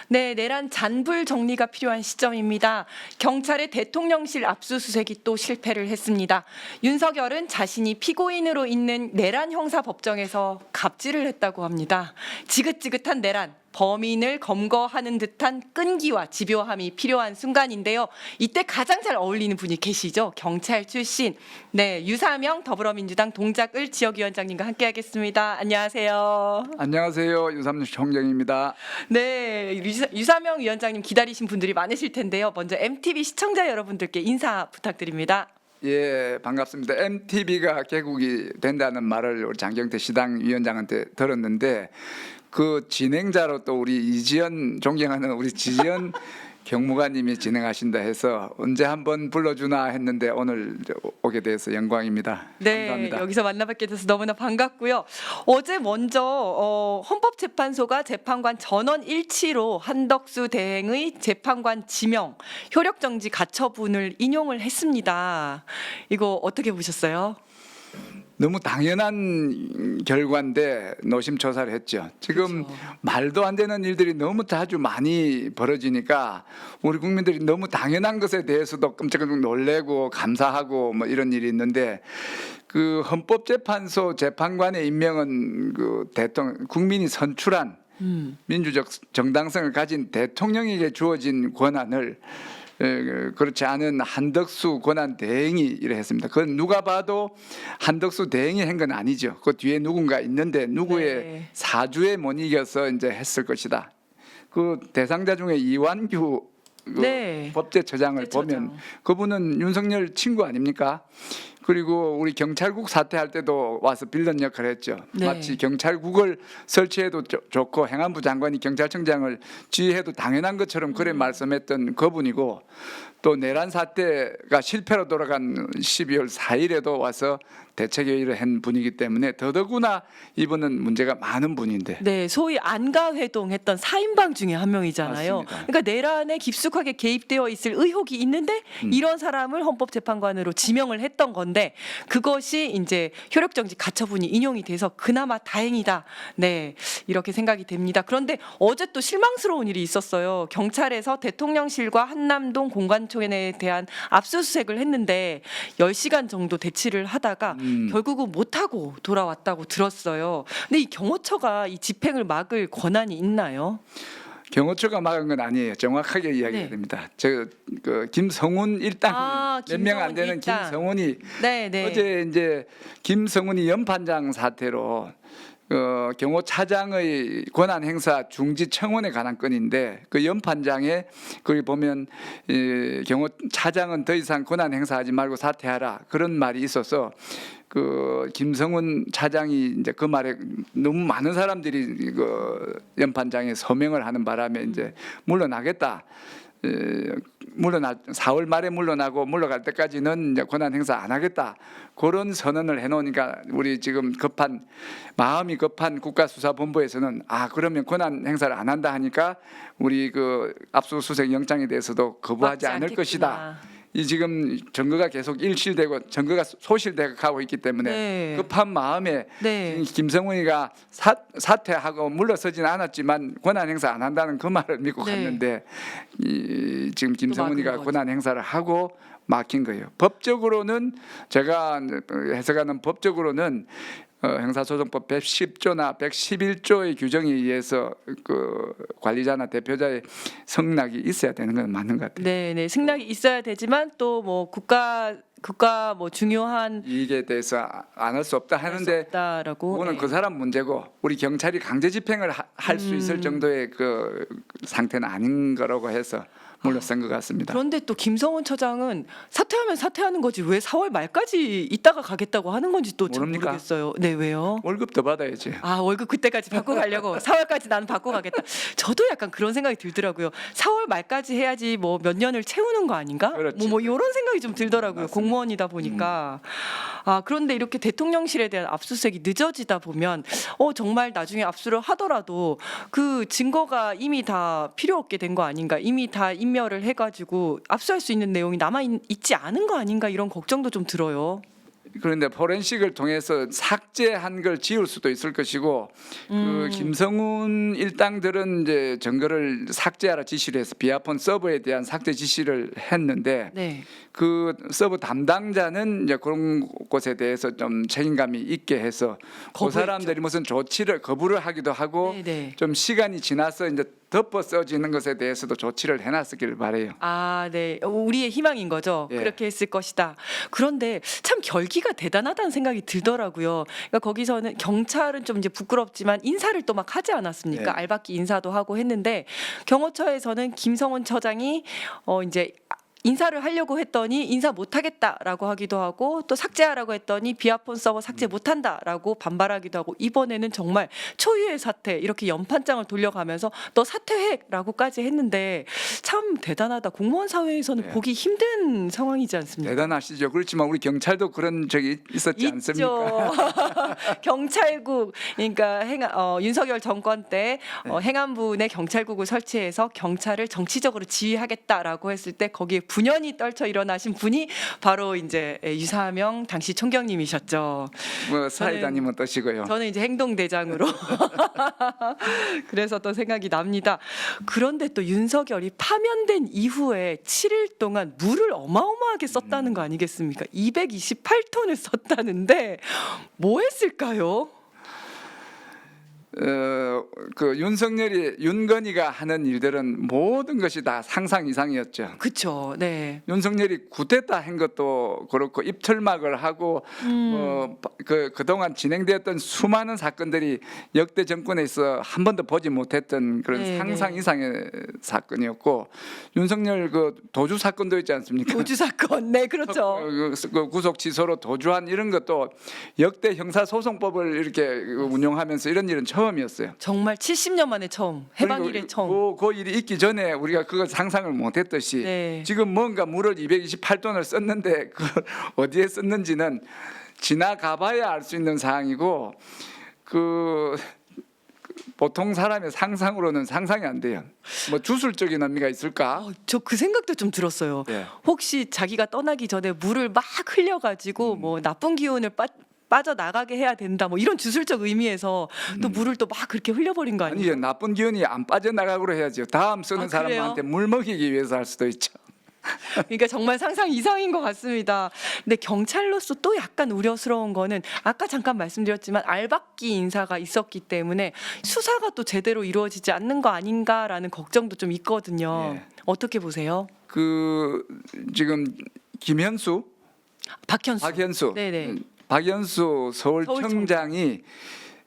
네, 내란 잔불 정리가 필요한 시점입니다. 경찰의 대통령실 압수수색이 또 실패를 했습니다. 윤석열은 자신이 피고인으로 있는 내란 형사 법정에서 갑질을 했다고 합니다. 지긋지긋한 내란, 범인을 검거하는 듯한 끈기와 집요함이 필요한 순간인데요. 이때 가장 잘 어울리는 분이 계시죠. 경찰 출신 네, 유사명 더불어민주당 동작을 지역위원장님과 함께하겠습니다. 안녕하세요. 안녕하세요. 유삼열 총장입니다. 네, 유사명 위원장님 기다리신 분들이 많으실 텐데요. 먼저 MTV 시청자 여러분들께 인사 부탁드립니다. 예, 반갑습니다. MTV가 개국이 된다는 말을 우리 장경태 시당 위원장한테 들었는데 그 진행자로 또 우리 이지연 존경하는 우리 지지연 경무관님이 진행하신다 해서 언제 한번 불러주나 했는데 오늘 오게 돼서 영광입니다. 네, 감사합니다. 여기서 만나뵙게 돼서 너무나 반갑고요. 어제 먼저 헌법재판소가 재판관 전원 일치로 한덕수 대행의 재판관 지명, 효력정지 가처분을 인용을 했습니다. 이거 어떻게 보셨어요? 너무 당연한 결과인데 노심초사를 했죠. 지금 그렇죠. 말도 안 되는 일들이 너무 자주 많이 벌어지니까 우리 국민들이 너무 당연한 것에 대해서도 끔찍하게 놀래고 감사하고 뭐 이런 일이 있는데 그 헌법재판소 재판관의 임명은 그 대통령 국민이 선출한 민주적 정당성을 가진 대통령에게 주어진 권한을 그렇지 않은 한덕수 권한 대행이 이래 했습니다. 그건 누가 봐도 한덕수 대행이 한 건 아니죠. 그 뒤에 누군가 있는데 누구의 네. 사주에 못 이겨서 이제 했을 것이다. 그 대상자 중에 이완규 그 네. 법제처장을 법제처장. 보면 그분은 윤석열 친구 아닙니까? 그리고 우리 경찰국 사퇴할 때도 와서 빌런 역할을 했죠. 네. 마치 경찰국을 설치해도 좋고 행안부 장관이 경찰청장을 지휘해도 당연한 것처럼 그래 말씀했던 그분이고 또 내란 사태가 실패로 돌아간 12월 4일에도 와서 대책회의를 한 분이기 때문에 더더구나 이분은 문제가 많은 분인데 네, 소위 안가회동했던 4인방 중에 한 명이잖아요. 맞습니다. 그러니까 내란에 깊숙하게 개입되어 있을 의혹이 있는데 이런 사람을 헌법재판관으로 지명을 했던 건데 그것이 이제 효력정지 가처분이 인용이 돼서 그나마 다행이다. 네, 이렇게 생각이 됩니다. 그런데 어제 또 실망스러운 일이 있었어요. 경찰에서 대통령실과 한남동 공관총회에 대한 압수수색을 했는데 10시간 정도 대치를 하다가 결국은 못하고 돌아왔다고 들었어요. 근데 이 경호처가 이 집행을 막을 권한이 있나요? 경호처가 막은 건 아니에요. 정확하게 이야기해야 네. 됩니다. 그 김성훈 일당 몇 명 안 김성훈 되는 일당. 김성훈이 네, 네. 어제 이제 김성훈이 연판장 사태로 경호차장의 권한 행사 중지 청원에 관한 건인데 그 연판장에 거기 보면 경호차장은 더 이상 권한 행사하지 말고 사퇴하라 그런 말이 있어서 그 김성훈 차장이 이제 그 말에 너무 많은 사람들이 그 연판장에 서명을 하는 바람에 이제 물러나겠다. 물러나 4월 말에 물러나고 물러갈 때까지는 이제 권한 행사 안 하겠다 그런 선언을 해놓으니까 우리 지금 마음이 급한 국가수사본부에서는 그러면 권한 행사를 안 한다 하니까 우리 그 압수수색 영장에 대해서도 거부하지 막지 않을 않겠구나. 것이다. 이 지금 증거가 계속 일실되고 증거가 소실되고 가고 있기 때문에 네. 급한 마음에 네. 김성훈이가 사퇴하고 물러서지는 않았지만 권한 행사 안 한다는 그 말을 믿고 네. 갔는데 지금 김성훈이가 막은 권한 행사를 하고 막힌 거예요. 법적으로는 제가 해석하는 법적으로는 형사소송법 110조나 111조의 규정에 의해서 그 관리자나 대표자의 승낙이 있어야 되는 건 맞는 것 같아요. 네, 네. 승낙이 있어야 되지만 또 뭐 국가 뭐 중요한 이익에 대해서 안 할 수 없다 하는데 다라고. 그거는 네. 그 사람 문제고 우리 경찰이 강제 집행을 할 수 있을 정도의 그 상태는 아닌 거라고 해서 물러선 것 같습니다. 그런데 또 김성훈 처장은 사퇴하면 사퇴하는 거지 왜 4월 말까지 있다가 가겠다고 하는 건지 또 잘 모릅니까? 모르겠어요. 네, 왜요? 월급 더 받아야지. 월급 그때까지 받고 가려고 4월까지 나는 받고 가겠다. 저도 약간 그런 생각이 들더라고요. 4월 말까지 해야지 뭐 몇 년을 채우는 거 아닌가? 그렇지. 뭐 이런 생각이 좀 들더라고요. 맞습니다. 공무원이다 보니까. 그런데 이렇게 대통령실에 대한 압수수색이 늦어지다 보면 정말 나중에 압수를 하더라도 그 증거가 이미 다 필요 없게 된 거 아닌가? 이미 다 인멸을 해가지고 압수할 수 있는 내용이 남아 있지 않은 거 아닌가? 이런 걱정도 좀 들어요. 그런데 포렌식을 통해서 삭제한 걸 지울 수도 있을 것이고 그 김성훈 일당들은 이제 증거를 삭제하라 지시를 해서 비아폰 서버에 대한 삭제 지시를 했는데 네. 그 서버 담당자는 이제 그런 곳에 대해서 좀 책임감이 있게 해서 그 거부했죠. 사람들이 무슨 조치를 거부를 하기도 하고 네. 좀 시간이 지나서 이제 덮어 써지는 것에 대해서도 조치를 해놨었기를 바래요. 아, 네. 우리의 희망인 거죠. 예. 그렇게 했을 것이다. 그런데 참 결기가 대단하다는 생각이 들더라고요. 그러니까 거기서는 경찰은 좀 이제 부끄럽지만 인사를 또 막 하지 않았습니까? 예. 알박기 인사도 하고 했는데 경호처에서는 김성원 처장이 이제 인사를 하려고 했더니 인사 못하겠다라고 하기도 하고 또 삭제하라고 했더니 비아폰 서버 삭제 못한다라고 반발하기도 하고 이번에는 정말 초유의 사태 이렇게 연판장을 돌려가면서 너 사퇴해라고까지 했는데 참 대단하다. 공무원 사회에서는 네. 보기 힘든 상황이지 않습니까? 대단하시죠. 그렇지만 우리 경찰도 그런 적이 있었지 않습니까? 있죠. 경찰국 그러니까 윤석열 정권 때 행안부 내 경찰국을 설치해서 경찰을 정치적으로 지휘하겠다라고 했을 때 거기에 분연히 떨쳐 일어나신 분이 바로 이제 유사명 당시 총경님이셨죠. 뭐 사회자님은 떠시고요. 저는 이제 행동대장으로 그래서 또 생각이 납니다. 그런데 또 윤석열이 파면된 이후에 7일 동안 물을 어마어마하게 썼다는 거 아니겠습니까? 228톤을 썼다는데 뭐 했을까요? 그 윤건이가 하는 일들은 모든 것이 다 상상 이상이었죠. 그렇죠. 네. 윤석열이 구태타 한 것도 그렇고 입틀막을 하고 그동안 진행되었던 수많은 사건들이 역대 정권에 있어 한 번도 보지 못했던 그런 네, 상상 네. 이상의 사건이었고 윤석열 그 도주 사건도 있지 않습니까? 도주 사건. 네, 그렇죠. 그 구속 취소로 도주한 이런 것도 역대 형사소송법을 이렇게 운용하면서 이런 일은 처음이었어요. 정말 70년 만에 처음 해방 이래 처음. 그 일이 있기 전에 우리가 그걸 상상을 못했듯이 네. 지금 뭔가 물을 228톤을 썼는데 그 어디에 썼는지는 지나가봐야 알 수 있는 사항이고 그 보통 사람의 상상으로는 상상이 안 돼요. 뭐 주술적인 의미가 있을까? 저 그 생각도 좀 들었어요. 예. 혹시 자기가 떠나기 전에 물을 막 흘려가지고 뭐 나쁜 기운을 빠져 나가게 해야 된다. 뭐 이런 주술적 의미에서 또 물을 또 막 그렇게 흘려버린 거 아니에요? 아니요, 나쁜 기운이 안 빠져나가고 해야죠. 다음 쓰는 아, 그래요? 사람한테 물 먹이기 위해서 할 수도 있죠. 그러니까 정말 상상 이상인 것 같습니다. 근데 경찰로서 또 약간 우려스러운 거는 아까 잠깐 말씀드렸지만 알박기 인사가 있었기 때문에 수사가 또 제대로 이루어지지 않는 거 아닌가라는 걱정도 좀 있거든요. 예. 어떻게 보세요? 그 지금 김현수, 박현수, 네네. 박현수 서울청장이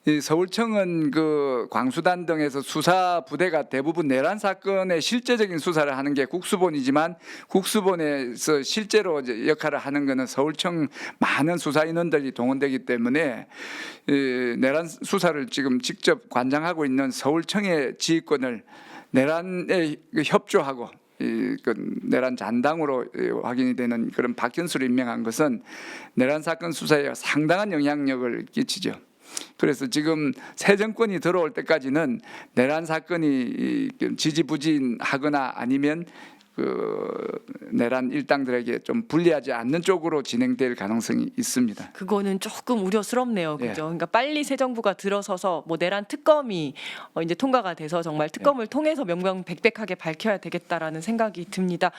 이 서울청은 그 광수단 등에서 수사 부대가 대부분 내란 사건의 실제적인 수사를 하는 게 국수본이지만 국수본에서 실제로 이제 역할을 하는 것은 서울청 많은 수사 인원들이 동원되기 때문에 이 내란 수사를 지금 직접 관장하고 있는 서울청의 지휘권을 내란에 협조하고 그 내란 잔당으로 확인이 되는 그런 박현수를 임명한 것은 내란 사건 수사에 상당한 영향력을 끼치죠. 그래서 지금 새 정권이 들어올 때까지는 내란 사건이 지지부진하거나 아니면 그 내란 일당들에게 좀 불리하지 않는 쪽으로 진행될 가능성이 있습니다. 그거는 조금 우려스럽네요. 그죠? 예. 그러니까 빨리 새 정부가 들어서서 뭐 내란 특검이 이제 통과가 돼서 정말 특검을 통해서 명명백백하게 밝혀야 되겠다라는 생각이 듭니다.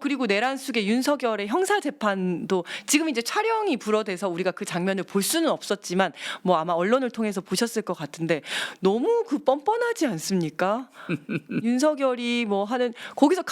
그리고 내란 속의 윤석열의 형사 재판도 지금 이제 촬영이 불어돼서 우리가 그 장면을 볼 수는 없었지만 뭐 아마 언론을 통해서 보셨을 것 같은데 너무 그 뻔뻔하지 않습니까? 윤석열이 뭐 하는 거기서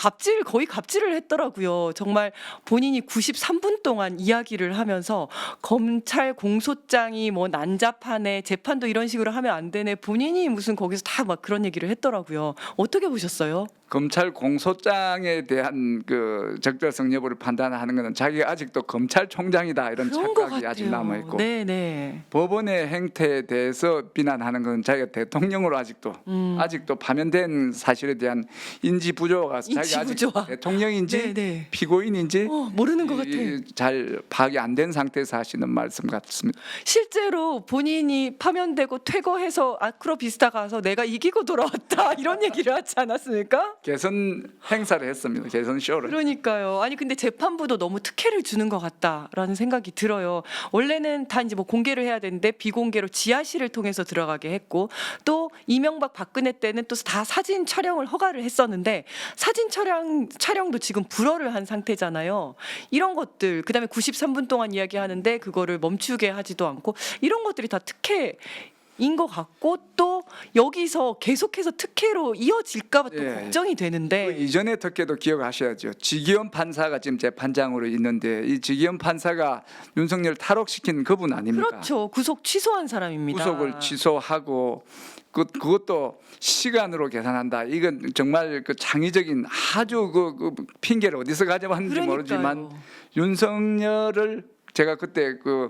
거의 갑질을 했더라고요. 정말 본인이 93분 동안 이야기를 하면서 검찰 공소장이 뭐 난잡하네, 재판도 이런 식으로 하면 안 되네, 본인이 무슨 거기서 다 막 그런 얘기를 했더라고요. 어떻게 보셨어요? 검찰 공소장에 대한 그 적절성 여부를 판단하는 것은 자기가 아직도 검찰총장이다 이런 그런 것 착각이 아직 같아요. 남아 있고 네네. 법원의 행태에 대해서 비난하는 것은 자기가 대통령으로 아직도 파면된 사실에 대한 인지 부조가 자기가 아직 인지부조화. 대통령인지 네네. 피고인인지 모르는 것 같아. 잘 파악이 안 된 상태에서 하시는 말씀 같습니다. 실제로 본인이 파면되고 퇴거해서 아크로비스타 가서 내가 이기고 돌아왔다 이런 얘기를 하지 않았습니까? 개선 행사를 했습니다. 개선 쇼를. 그러니까요. 아니 근데 재판부도 너무 특혜를 주는 것 같다라는 생각이 들어요. 원래는 다 이제 뭐 공개를 해야 되는데 비공개로 지하실을 통해서 들어가게 했고 또 이명박 박근혜 때는 또 다 사진 촬영을 허가를 했었는데 사진 촬영도 지금 불허를 한 상태잖아요. 이런 것들 그다음에 93분 동안 이야기하는데 그거를 멈추게 하지도 않고 이런 것들이 다 특혜인 것 같고 또 여기서 계속해서 특혜로 이어질까 봐 또 예. 걱정이 되는데 그 이전의 특혜도 기억하셔야죠. 지기현 판사가 지금 재판장으로 있는데 이 지기현 판사가 윤석열 탈옥시킨 그분 아닙니까? 그렇죠. 구속 취소한 사람입니다. 구속을 취소하고 그것도 시간으로 계산한다. 이건 정말 그 창의적인 아주 그 핑계를 어디서 가져왔는지 모르지만 윤석열을 제가 그때 그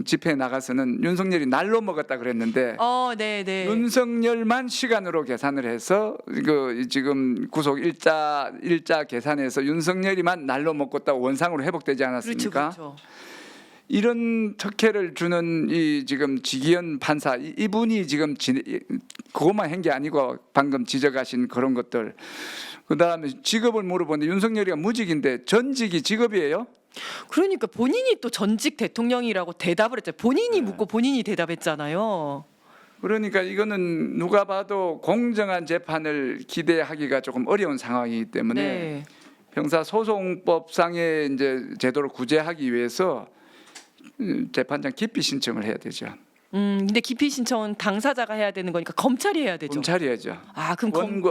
집회에 나가서는 윤석열이 날로 먹었다 그랬는데 네. 윤석열만 시간으로 계산을 해서 그 지금 구속 일자 계산해서 윤석열이만 날로 먹었다 원상으로 회복되지 않았습니까? 그렇죠. 이런 특혜를 주는 이 지금 지기현 판사 이분이 지금 그것만 한 게 아니고 방금 지적하신 그런 것들 그다음에 직업을 물어보는데 윤석열이가 무직인데 전직이 직업이에요? 그러니까 본인이 또 전직 대통령이라고 대답을 했잖아요. 본인이 묻고 본인이 대답했잖아요. 그러니까 이거는 누가 봐도 공정한 재판을 기대하기가 조금 어려운 상황이기 때문에 네. 형사소송법상의 이제 제도를 구제하기 위해서 재판장 기피 신청을 해야 되죠. 근데 기피 신청은 당사자가 해야 되는 거니까 검찰이 해야 되죠. 검찰이 해야죠. 아, 그럼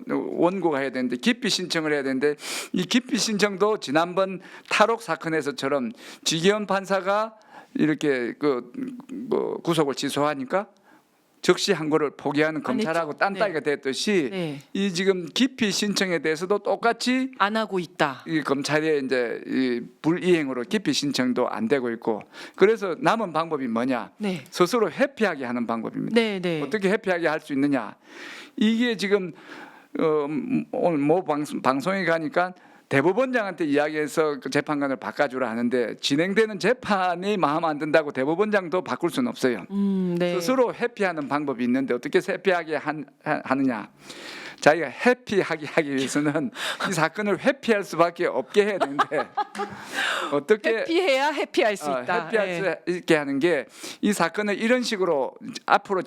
원고가 해야 되는데 기피 신청을 해야 되는데 이 기피 신청도 지난번 탈옥 사건에서처럼 지기현 판사가 이렇게 뭐 구속을 취소하니까 즉시 항고를 포기하는 검찰하고 딴따위가 됐듯이 네. 이 지금 기피 신청에 대해서도 똑같이 안 하고 있다. 이 검찰의 이제 이 불이행으로 기피 신청도 안 되고 있고 그래서 남은 방법이 뭐냐? 네. 스스로 회피하게 하는 방법입니다. 네. 어떻게 회피하게 할 수 있느냐? 이게 지금 오늘 모 방송에 가니까 대법원장한테 이야기해서 그 재판관을 바꿔주라 하는데 진행되는 재판이 마음 안 든다고 대법원장도 바꿀 수는 없어요. 네. 스스로 회피하는 방법이 있는데 어떻게 회피하게 하느냐? 자기가 회피하게 하기 위해서는 이 사건을 회피할 수밖에 없게 해야 되는데 어떻게 회피해야 회피할 수 있다. 회피할 수 있게 하는 게 이 사건을 이런 식으로 앞으로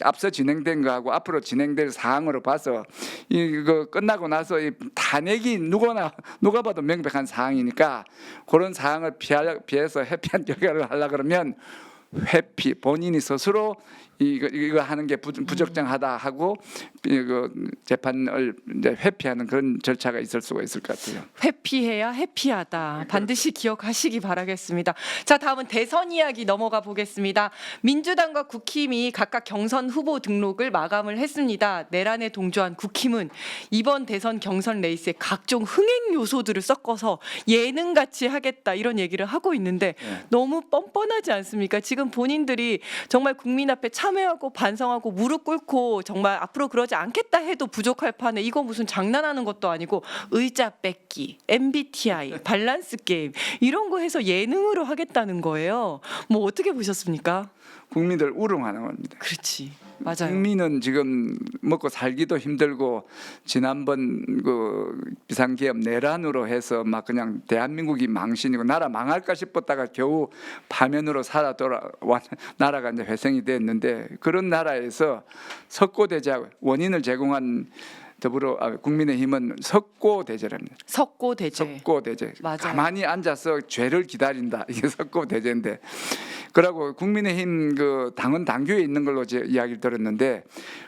앞서 진행된 거하고 앞으로 진행될 사항으로 봐서 이거 끝나고 나서 이 탄핵이 누가 봐도 명백한 사항이니까 그런 사항을 피해서 회피한 결과를 하려 그러면 회피 본인이 스스로 이거 하는 게 부적정하다 하고 이거 재판을 이제 회피하는 그런 절차가 있을 수가 있을 것 같아요. 회피해야 해피하다. 반드시 기억하시기 바라겠습니다. 자, 다음은 대선 이야기 넘어가 보겠습니다. 민주당과 국힘이 각각 경선 후보 등록을 마감을 했습니다. 내란에 동조한 국힘은 이번 대선 경선 레이스에 각종 흥행 요소들을 섞어서 예능같이 하겠다 이런 얘기를 하고 있는데 너무 뻔뻔하지 않습니까? 지금 본인들이 정말 국민 앞에 참여하고 반성하고 무릎 꿇고 정말 앞으로 그러지 않겠다 해도 부족할 판에 이거 무슨 장난하는 것도 아니고 의자 뺏기, MBTI, 밸런스 게임 이런 거 해서 예능으로 하겠다는 거예요. 뭐 어떻게 보셨습니까? 국민들 우롱하는 겁니다. 그렇지. 맞아요. 국민은 지금 먹고 살기도 힘들고 지난번 그 비상기업 내란으로 해서 막 그냥 대한민국이 망신이고 나라 망할까 싶었다가 겨우 파면으로 살아 돌아와 나라가 이제 회생이 됐는데 그런 나라에서 석고대죄 원인을 제공한 국민의힘은 석고대죄랍니다. 석고대죄. 석고대죄. 맞아요. 가만히 앉아서 죄를 기다린다. 이게 석고대죄인데. 그러고 국민의힘 그 당은 당규에 있는 걸로 제 이야기를 들었는데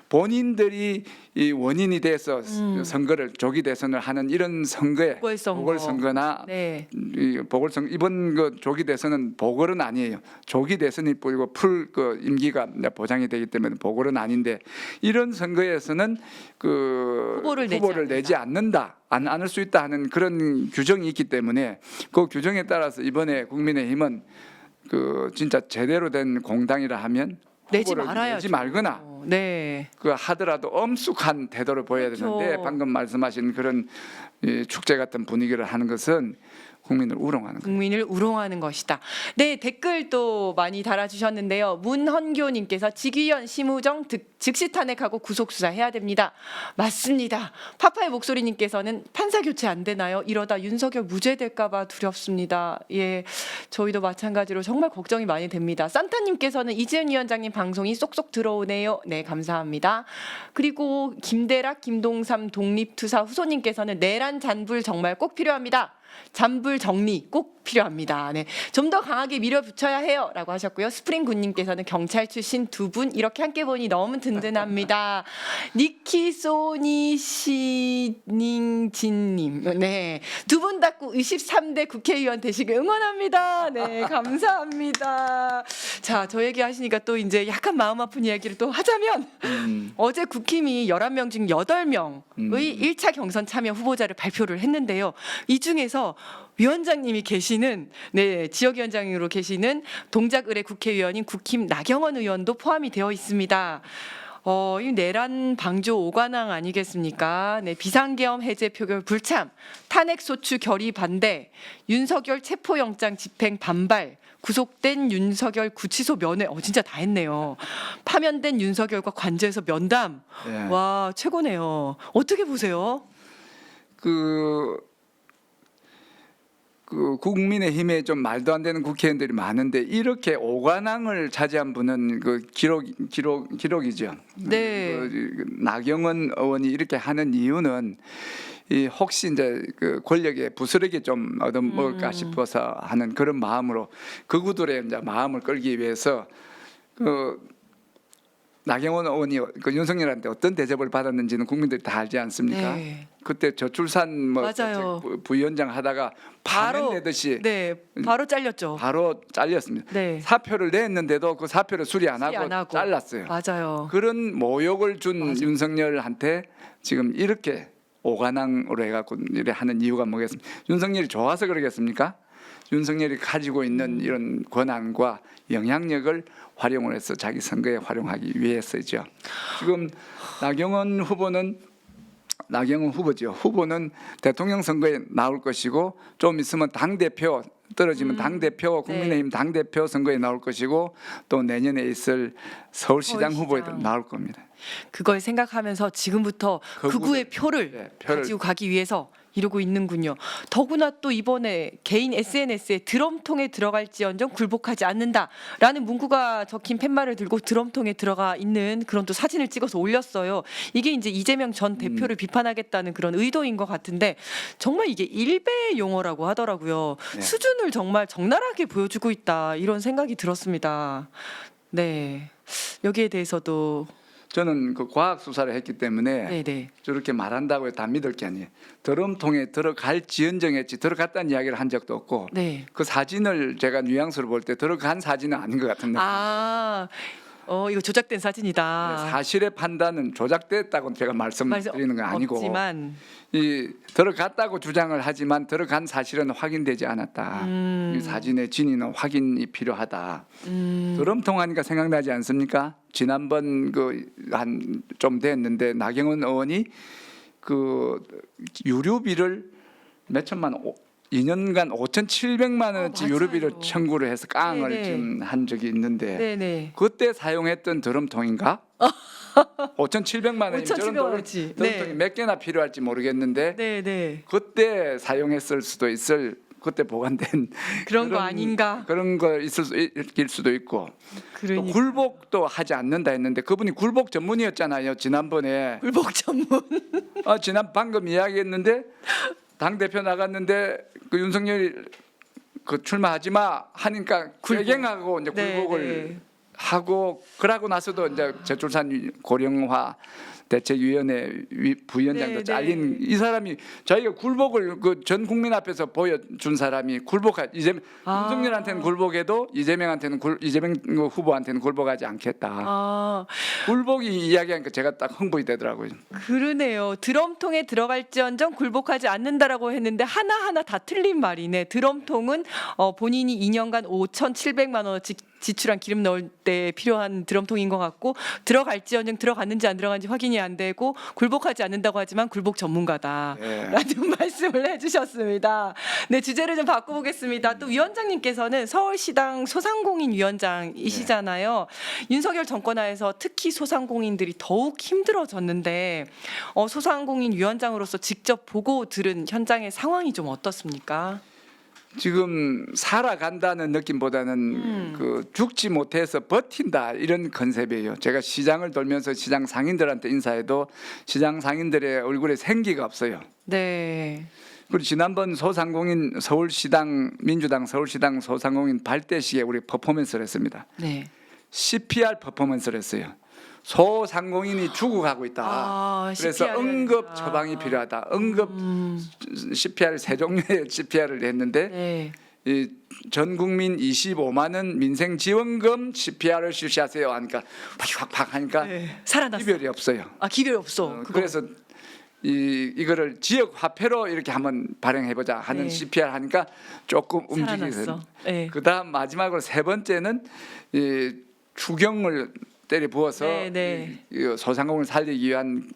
본인들이 이 원인이 돼서 선거를 조기 대선을 하는 이런 선거에 보궐선거나 네. 이 보궐선거 이번 그 조기 대선은 보궐은 아니에요. 조기 대선일 뿐이고 풀 그 임기가 보장이 되기 때문에 보궐은 아닌데 이런 선거에서는 그 후보를 내지 않는다. 않을 수 있다 하는 그런 규정이 있기 때문에 그 규정에 따라서 이번에 국민의힘은 그 진짜 제대로 된 공당이라 하면 내지 후보를 말아야죠. 내지 말거나 네. 그 하더라도 엄숙한 태도를 보여야 그렇죠. 되는데 방금 말씀하신 그런 이 축제 같은 분위기를 하는 것은 국민을 우롱하는 거예요. 국민을 우롱하는 것이다. 네, 댓글 또 많이 달아주셨는데요. 문헌교님께서 직위원 심우정 즉시 탄핵하고 구속 수사해야 됩니다. 맞습니다. 파파의 목소리님께서는 판사 교체 안 되나요? 이러다 윤석열 무죄될까봐 두렵습니다. 예, 저희도 마찬가지로 정말 걱정이 많이 됩니다. 산타님께서는 이재은 위원장님 방송이 쏙쏙 들어오네요. 네, 감사합니다. 그리고 김대락, 김동삼 독립투사 후손님께서는 내란 잔불 정말 꼭 필요합니다. 잔불 정리 꼭 필요합니다. 네, 좀 더 강하게 밀어붙여야 해요라고 하셨고요. 스프링 군님께서는 경찰 출신 두 분 이렇게 함께 보니 너무 든든합니다. 니키소니시닝진님, 네, 두 분 닫고 23대 국회의원 되시길 응원합니다. 네, 감사합니다. 자, 저 얘기하시니까 또 이제 약간 마음 아픈 이야기를 또 하자면 어제 국힘이 11명 중 8명의 1차 경선 참여 후보자를 발표를 했는데요. 이 중에서 위원장님이 계시는, 네, 지역위원장으로 계시는 동작을의 국회의원인 국힘 나경원 의원도 포함이 되어 있습니다. 이 내란 방조 오관왕 아니겠습니까? 네, 비상계엄 해제 표결 불참, 탄핵 소추 결의 반대, 윤석열 체포영장 집행 반발, 구속된 윤석열 구치소 면회, 진짜 다 했네요. 파면된 윤석열과 관저에서 면담, 네. 와, 최고네요. 어떻게 보세요? 그 국민의힘에 좀 말도 안 되는 국회의원들이 많은데 이렇게 오관왕을 차지한 분은 그 기록이죠. 네. 나경원 의원이 이렇게 하는 이유는 이 혹시 이제 그 권력에 부스러기 좀 얻어먹을까 싶어서 하는 그런 마음으로 극우들의 이제 마음을 끌기 위해서 그 나경원 의원이 그 윤석열한테 어떤 대접을 받았는지는 국민들이 다 알지 않습니까? 네. 그때 저출산 뭐 맞아요. 부위원장 하다가 바로, 파면내듯이 네, 바로 잘렸죠. 바로 잘렸습니다. 네. 사표를 냈는데도 그 사표를 수리 안 수리 하고 안 하고. 잘랐어요. 맞아요. 그런 모욕을 준 윤석열한테 지금 이렇게 오관왕으로 해갖고 이래 하는 이유가 뭐겠습니까? 윤석열이 좋아서 그러겠습니까? 윤석열이 가지고 있는 이런 권한과 영향력을 활용을 해서 자기 선거에 활용하기 위해서죠. 지금 나경원 후보죠. 후보는 대통령 선거에 나올 것이고 좀 있으면 당 대표 떨어지면 당 대표 국민의힘 당 대표 선거에 나올 것이고 또 내년에 있을 서울시장 후보에도 나올 겁니다. 그걸 생각하면서 지금부터 극우의 표를 네, 가지고 가기 위해서 이러고 있는군요. 더구나 또 이번에 개인 SNS에 드럼통에 들어갈지언정 굴복하지 않는다라는 문구가 적힌 팻말을 들고 드럼통에 들어가 있는 그런 또 사진을 찍어서 올렸어요. 이게 이제 이재명 전 대표를 비판하겠다는 그런 의도인 것 같은데 정말 이게 일베 용어라고 하더라고요. 네. 수준을 정말 적나라하게 보여주고 있다 이런 생각이 들었습니다. 네, 여기에 대해서도 저는 그 과학 수사를 했기 때문에 네네. 저렇게 말한다고 해서 다 믿을 게 아니에요. 드럼통에 들어갈지언정했지 들어갔다는 이야기를 한 적도 없고 네. 그 사진을 제가 뉘앙스로 볼 때 들어간 사진은 아닌 것 같은데 이거 조작된 사진이다. 사실의 판단은 조작됐다고 제가 말씀드리는 건 아니고 없지만. 이 들어갔다고 주장을 하지만 들어간 사실은 확인되지 않았다. 이 사진의 진위는 확인이 필요하다. 드럼통 하니까 생각나지 않습니까? 지난번 그 한 좀 됐는데 나경원 의원이 그 유류비를 몇 천만 2년간 5,700만 원어치 맞아요. 유류비를 청구를 해서 깡을 네네. 좀 한 적이 있는데 네네. 그때 사용했던 드럼통인가? 5,700만 원이면 저런 5,700만 원어치. 드럼통이 네. 몇 개나 필요할지 모르겠는데 네네. 그때 사용했을 수도 있을 그때 보관된 그런 거 아닌가? 그런 거 있을 수도 있고 또 그러니 굴복도 하지 않는다 했는데 그분이 굴복 전문이었잖아요. 지난번에 굴복 전문. 방금 이야기했는데 당 대표 나갔는데 그 윤석열이 그 출마하지 마 하니까 굴갱하고 이제 굴복을 하고 그러고 나서도 이제 저출산 고령화 대책위원회 부위원장도 잘린 이 사람이 자기가 굴복을 그 전 국민 앞에서 보여준 사람이 윤석열한테는 굴복해도 이재명 후보한테는 굴복하지 않겠다. 굴복이 이야기하니까 제가 딱 흥분이 되더라고요. 그러네요. 드럼통에 들어갈지언정 굴복하지 않는다라고 했는데 하나하나 다 틀린 말이네. 드럼통은 본인이 2년간 5,700만 원어치 지출한 기름 넣을 때 필요한 드럼통인 것 같고 들어갈지언정 들어갔는지 안 들어간지 확인이 안 되고 굴복하지 않는다고 하지만 굴복 전문가다라는 말씀을 해주셨습니다. 네, 주제를 좀 바꿔보겠습니다. 또 위원장님께서는 서울시당 소상공인 위원장이시잖아요. 윤석열 정권 하에서 특히 소상공인들이 더욱 힘들어졌는데 소상공인 위원장으로서 직접 보고 들은 현장의 상황이 좀 어떻습니까? 지금 살아간다는 느낌보다는 그 죽지 못해서 버틴다 이런 컨셉이에요. 제가 시장을 돌면서 시장 상인들한테 인사해도 시장 상인들의 얼굴에 생기가 없어요. 네. 그리고 지난번 소상공인 서울시당 민주당 서울시당 소상공인 발대식에 우리 퍼포먼스를 했습니다. 네. CPR 퍼포먼스를 했어요. 소상공인이 죽어가고 있다. 그래서 CPR 을 응급 해야 처방이 필요하다. 응급 CPR 세 종류의 CPR을 했는데 네. 이 전 국민 25만 원 민생 지원금 CPR을 실시하세요 하니까 팍팍 하니까 네. 살아났어. 기별이 없어요. 기별이 없어. 그거. 그래서 이거를 지역 화폐로 이렇게 한번 발행해 보자 하는 네. CPR 하니까 조금 움직이게 살아났어. 돼요. 네. 그다음 마지막으로 세 번째는 이 추경을 때려 부어서 네. 이 소상공인을 살리기 위한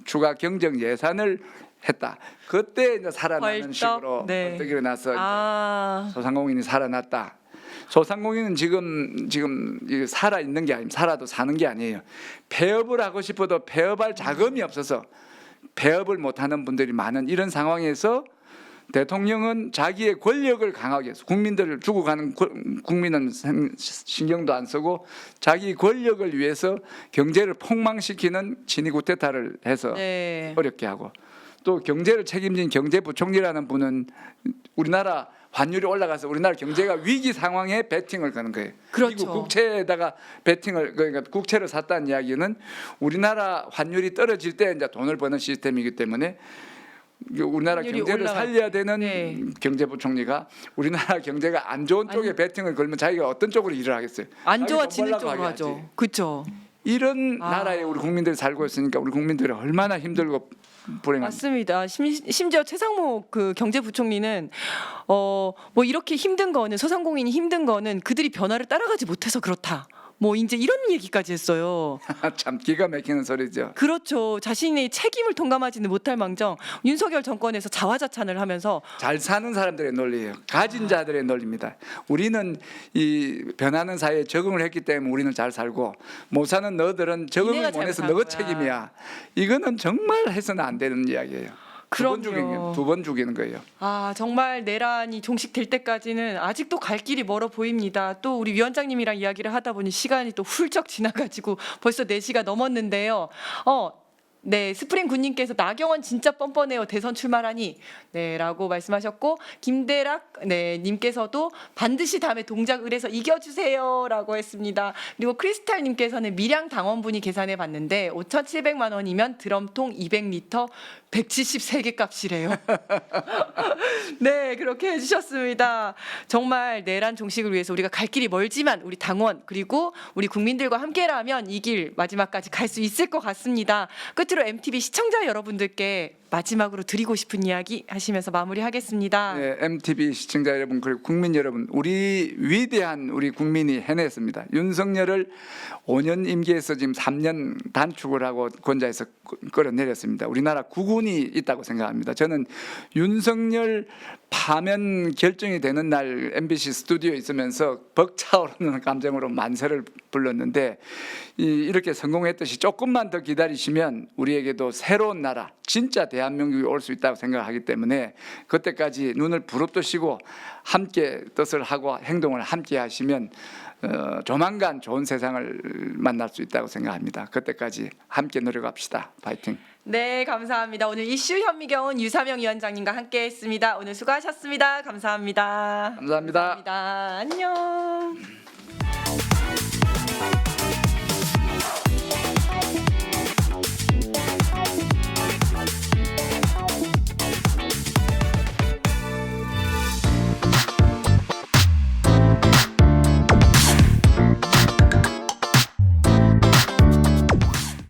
추가 경정 예산을 했다. 그때 이제 살아나는 벌떡? 식으로 네. 벌떡 일어나서 소상공인이 살아났다. 소상공인은 지금 살아 있는 게 아닙니다. 살아도 사는 게 아니에요. 폐업을 하고 싶어도 폐업할 자금이 없어서 폐업을 못하는 분들이 많은 이런 상황에서 대통령은 자기의 권력을 강하게 해서 국민들을 죽어가는 국민은 신경도 안 쓰고 자기 권력을 위해서 경제를 폭망시키는 친위 쿠데타를 해서 네. 어렵게 하고 또 경제를 책임진 경제부총리라는 분은 우리나라 환율이 올라가서 우리나라 경제가 위기 상황에 베팅을 거는 거예요. 그렇죠. 미국 국채에다가 베팅을 그러니까 국채를 샀다는 이야기는 우리나라 환율이 떨어질 때 이제 돈을 버는 시스템이기 때문에 우리나라 환율이 경제를 올라갈 살려야 되는 네. 경제부총리가 우리나라 경제가 안 좋은 쪽에 베팅을 걸면 자기가 어떤 쪽으로 일을 하겠어요? 안 자기 좋아지는 돈 벌려고 쪽으로 하겠지. 하죠. 그렇죠. 이런 나라에 우리 국민들이 살고 있으니까 우리 국민들이 얼마나 힘들고 불행합니다. 맞습니다. 심지어 최상목 그 경제부총리는 뭐 이렇게 힘든 거는 소상공인이 힘든 거는 그들이 변화를 따라가지 못해서 그렇다. 뭐 이제 이런 얘기까지 했어요. 참 기가 막히는 소리죠. 그렇죠. 자신의 책임을 통감하지는 못할 망정 윤석열 정권에서 자화자찬을 하면서 잘 사는 사람들의 논리예요. 가진 자들의 논리입니다. 우리는 이 변하는 사회에 적응을 했기 때문에 우리는 잘 살고 못 사는 너들은 적응을 니네가 못해서 잘못 너 살 거야. 책임이야. 이거는 정말 해서는 안 되는 이야기예요. 그럼요. 두 번 죽이는 거예요. 정말 내란이 종식될 때까지는 아직도 갈 길이 멀어 보입니다. 또 우리 위원장님이랑 이야기를 하다 보니 시간이 또 훌쩍 지나가지고 벌써 4시가 넘었는데요. 네, 스프링 군님께서 나경원 진짜 뻔뻔해요. 대선 출마라니. 네라고 말씀하셨고 김대락 님께서도 반드시 다음에 동작을 해서 이겨주세요라고 했습니다. 그리고 크리스탈 님께서는 밀양 당원분이 계산해 봤는데 5,700만 원이면 드럼통 200리터 173개 값이래요. 네, 그렇게 해주셨습니다. 정말 내란 종식을 위해서 우리가 갈 길이 멀지만 우리 당원 그리고 우리 국민들과 함께라면 이 길 마지막까지 갈 수 있을 것 같습니다. 끝으로 MTV 시청자 여러분들께 마지막으로 드리고 싶은 이야기 하시면서 마무리하겠습니다. 네, MTV 시청자 여러분 그리고 국민 여러분, 우리 위대한 우리 국민이 해냈습니다. 윤석열을 5년 임기에서 지금 3년 단축을 하고 권좌에서 끌어내렸습니다. 우리나라 국운이 있다고 생각합니다. 저는 윤석열 파면 결정이 되는 날 MBC 스튜디오에 있으면서 벅차오르는 감정으로 만세를 불렀는데 이렇게 성공했듯이 조금만 더 기다리시면 우리에게도 새로운 나라, 진짜 대한민국이 올 수 있다고 생각하기 때문에 그때까지 눈을 부릅뜨시고 함께 뜻을 하고 행동을 함께 하시면 조만간 좋은 세상을 만날 수 있다고 생각합니다. 그때까지 함께 노력합시다. 파이팅. 네, 감사합니다. 오늘 이슈 현미경은 유사명 위원장님과 함께했습니다. 오늘 수고하셨습니다. 감사합니다. 감사합니다. 감사합니다. 안녕.